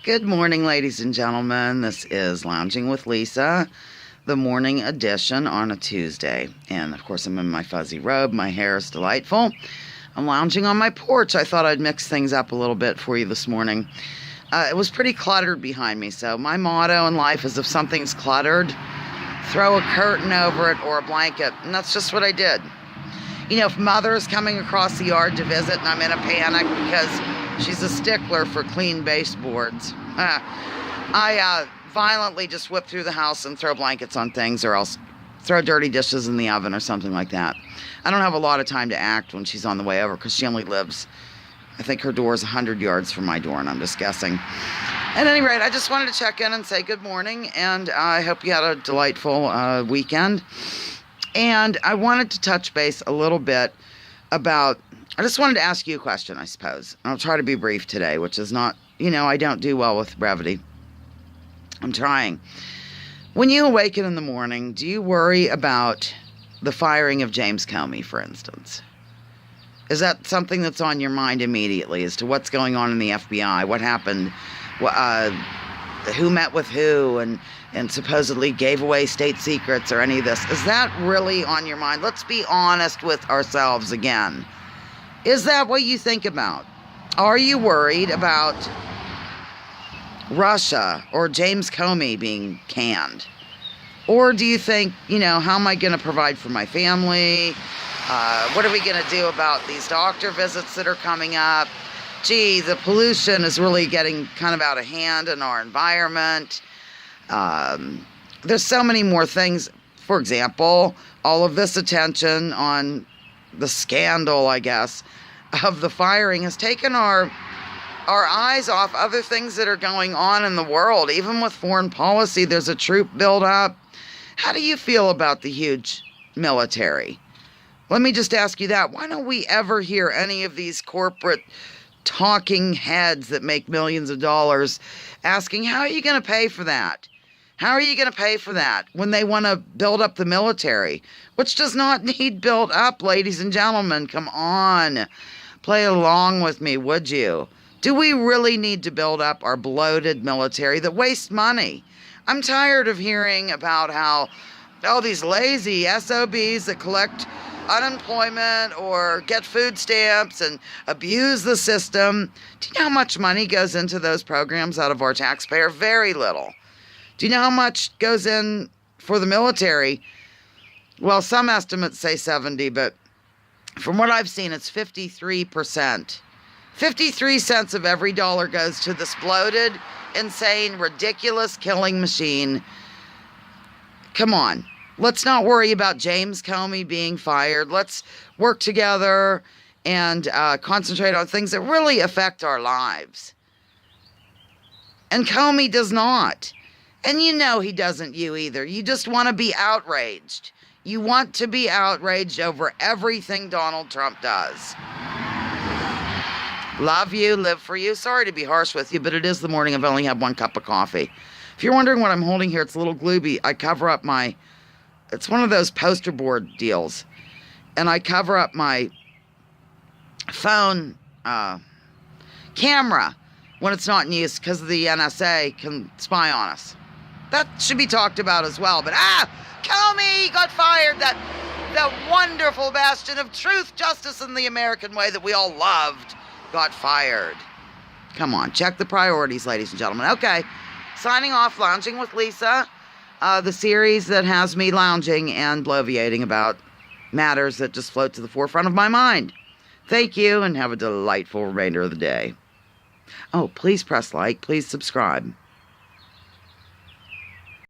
Good morning, ladies and gentlemen. This is Lounging with Lisa, the morning edition on a Tuesday. And of course, I'm in my fuzzy robe. My hair is delightful. I'm lounging on my porch. I thought I'd mix things up a little bit for you this morning. It was pretty cluttered behind me. So my motto in life is if something's cluttered, throw a curtain over it or a blanket. And that's just what I did. You know, if mother is coming across the yard to visit and I'm in a panic because she's a stickler for clean baseboards, I violently just whip through the house and throw blankets on things, or else throw dirty dishes in the oven or something like that. I don't have a lot of time to act when she's on the way over because she only lives, I think her door is 100 yards from my door, and I'm just guessing. At any rate, I just wanted to check in and say good morning, and I hope you had a delightful weekend. And I wanted to touch base a little bit about, I just wanted to ask you a question, I suppose. I'll try to be brief today, which is not, I don't do well with brevity. I'm trying. When you awaken in the morning, do you worry about the firing of James Comey, for instance? Is that something that's on your mind immediately as to what's going on in the FBI? What happened? Who met with who and supposedly gave away state secrets or any of this? Is that really on your mind? Let's be honest with ourselves again. Is that what you think about? Are you worried about Russia or James Comey being canned? Or do you think, how am I going to provide for my family? What are we going to do about these doctor visits that are coming up? Gee, the pollution is really getting kind of out of hand in our environment. There's so many more things. For example, all of this attention on the scandal, I guess, of the firing has taken our eyes off other things that are going on in the world. Even with foreign policy, there's a troop buildup. How do you feel about the huge military? Let me just ask you that. Why don't we ever hear any of these corporate talking heads that make millions of dollars asking, how are you going to pay for that? How are you going to pay for that when they want to build up the military, which does not need built up, ladies and gentlemen? Come on. Play along with me, would you? Do we really need to build up our bloated military that wastes money? I'm tired of hearing about how, these lazy SOBs that collect unemployment or get food stamps and abuse the system. Do you know how much money goes into those programs out of our taxpayer? Very little. Do you know how much goes in for the military? Well, some estimates say 70, but from what I've seen, it's 53%. 53 cents of every dollar goes to this bloated, insane, ridiculous killing machine. Come on. Let's not worry about James Comey being fired. Let's work together and concentrate on things that really affect our lives. And Comey does not. And he doesn't, you either. You just want to be outraged. You want to be outraged over everything Donald Trump does. Love you, live for you. Sorry to be harsh with you, but it is the morning. I've only had one cup of coffee. If you're wondering what I'm holding here, it's a little Glooby. I cover up it's one of those poster board deals. And I cover up my phone camera when it's not in use because the NSA can spy on us. That should be talked about as well. But Comey got fired. That wonderful bastion of truth, justice, and the American way that we all loved got fired. Come on, check the priorities, ladies and gentlemen. Okay, signing off, Lounging with Lisa, the series that has me lounging and bloviating about matters that just float to the forefront of my mind. Thank you, and have a delightful remainder of the day. Oh, please press like, please subscribe.